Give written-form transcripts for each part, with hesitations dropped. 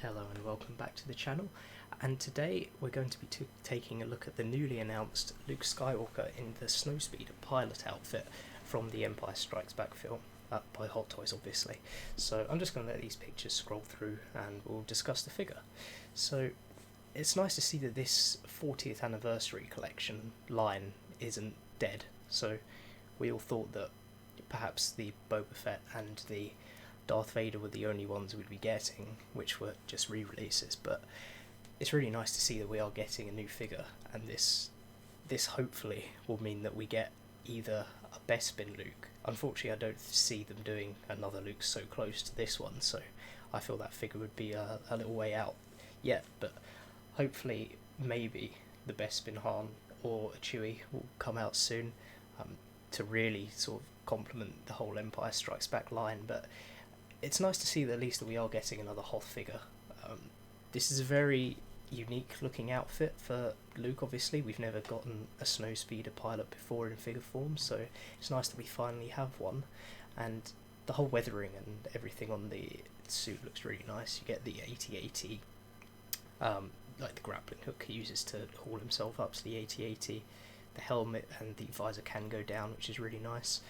Hello and welcome back to the channel, and today we're going to be taking a look at the newly announced Luke Skywalker in the Snowspeeder pilot outfit from the Empire Strikes Back film, by Hot Toys obviously. So I'm just going to let these pictures scroll through and we'll discuss the figure. So it's nice to see that this 40th anniversary collection line isn't dead. So we all thought that perhaps the Boba Fett and the Darth Vader were the only ones we'd be getting, which were just re-releases, but it's really nice to see that we are getting a new figure, and this hopefully will mean that we get either a Bespin Luke. Unfortunately, I don't see them doing another Luke so close to this one, so I feel that figure would be a little way out yet, but hopefully maybe the Bespin Han or a Chewie will come out soon, to really sort of complement the whole Empire Strikes Back line. But it's nice to see that at least that we are getting another Hoth figure. This is a very unique looking outfit for Luke. Obviously, we've never gotten a Snowspeeder pilot before in figure form, so it's nice that we finally have one. And the whole weathering and everything on the suit looks really nice. You get the 8080, like the grappling hook he uses to haul himself up to the 8080. The helmet and the visor can go down, which is really nice.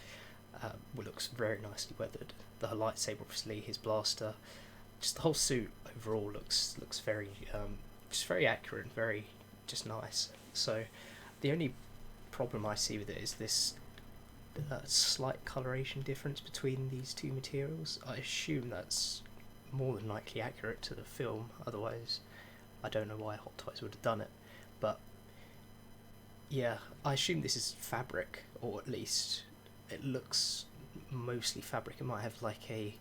Looks very nicely weathered. The lightsaber, obviously, his blaster, just the whole suit overall looks very just very accurate and very just nice. So the only problem I see with it is this slight coloration difference between these two materials. I assume that's more than likely accurate to the film, otherwise I don't know why Hot Toys would have done it. But yeah, I assume this is fabric, or at least it looks mostly fabric. It might have like a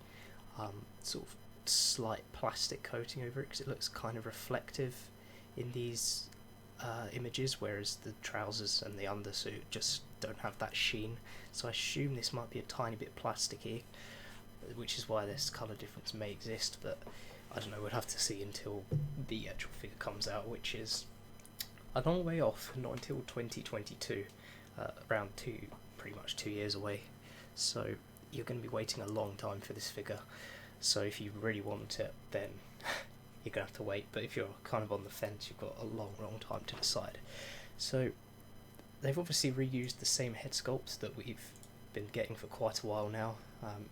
sort of slight plastic coating over it, because it looks kind of reflective in these images, whereas the trousers and the undersuit just don't have that sheen. So I assume this might be a tiny bit plasticky, which is why this colour difference may exist, but I don't know, we'll have to see until the actual figure comes out, which is a long way off, not until 2022, around pretty much 2 years away. So you're going to be waiting a long time for this figure. So if you really want it, then you're going to have to wait. But if you're kind of on the fence, you've got a long time to decide. So they've obviously reused the same head sculpt that we've been getting for quite a while now.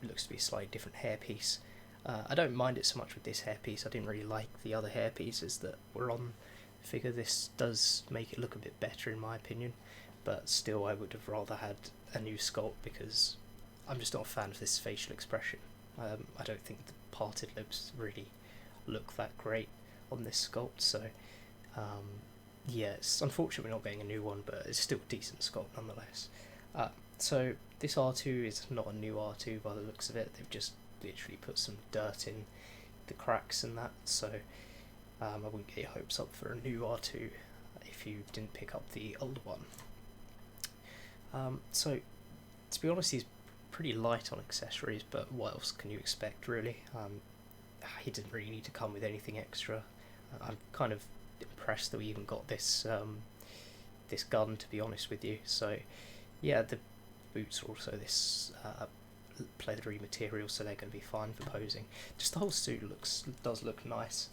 It looks to be a slightly different hairpiece. I don't mind it so much with this hairpiece. I didn't really like the other hairpieces that were on the figure. This does make it look a bit better in my opinion, but still I would have rather had a new sculpt, because I'm just not a fan of this facial expression. I don't think the parted lips really look that great on this sculpt, so yeah, it's unfortunate we're not getting a new one, but it's still a decent sculpt nonetheless. So this R2 is not a new R2 by the looks of it. They've just literally put some dirt in the cracks and that, so I wouldn't get your hopes up for a new R2 if you didn't pick up the old one. So to be honest, he's pretty light on accessories, but what else can you expect really? He didn't really need to come with anything extra. I'm kind of impressed that we even got this this gun, to be honest with you. So yeah, the boots are also this pleathery material, so they're going to be fine for posing. Just the whole suit does look nice,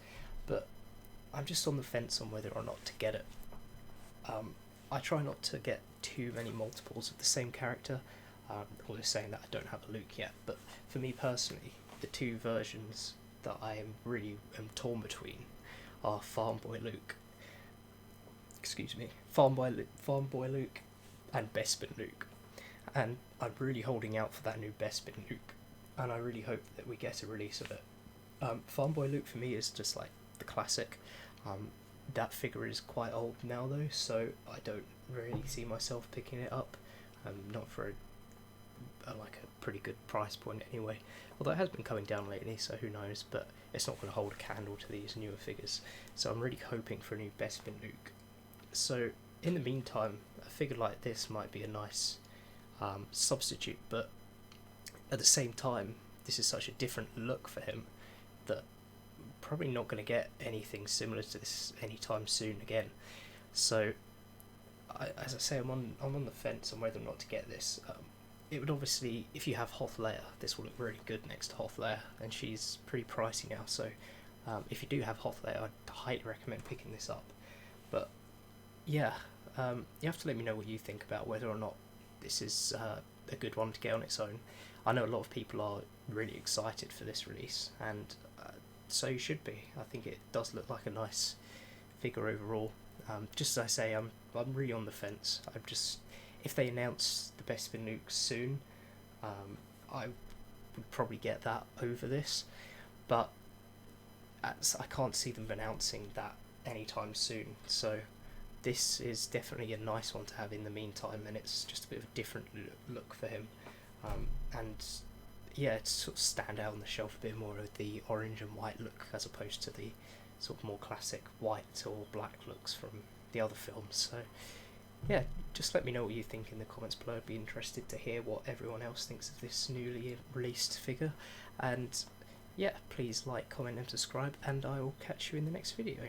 but I'm just on the fence on whether or not to get it. I try not to get too many multiples of the same character. Or just saying that I don't have a Luke yet, but for me personally, the two versions that I am torn between are Farm Boy Luke, and Bespin Luke, and I'm really holding out for that new Bespin Luke, and I really hope that we get a release of it. Farm Boy Luke for me is just like the classic. That figure is quite old now though, so I don't really see myself picking it up. Not for like a pretty good price point anyway, although it has been coming down lately, so who knows, but it's not going to hold a candle to these newer figures, so I'm really hoping for a new Bespin Luke. So in the meantime, a figure like this might be a nice substitute, but at the same time this is such a different look for him that probably not going to get anything similar to this anytime soon again. So as I say, I'm on the fence on whether or not to get this. It would obviously, if you have Hoth Leia, this will look really good next to Hoth Leia, and she's pretty pricey now, so If you do have Hoth there, I'd highly recommend picking this up. But yeah, you have to let me know what you think about whether or not this is a good one to get on its own. I know a lot of people are really excited for this release, and so you should be. I think it does look like a nice figure overall. Just as I say, I'm really on the fence. If they announce the Bespin Nukes soon, I would probably get that over this, but I can't see them announcing that anytime soon. So this is definitely a nice one to have in the meantime, and it's just a bit of a different look for him. And yeah, it's sort of stand out on the shelf a bit more of the orange and white look as opposed to the sort of more classic white or black looks from the other films. So yeah, just let me know what you think in the comments below. I'd be interested to hear what everyone else thinks of this newly released figure. And yeah, please like, comment and subscribe, and I will catch you in the next video.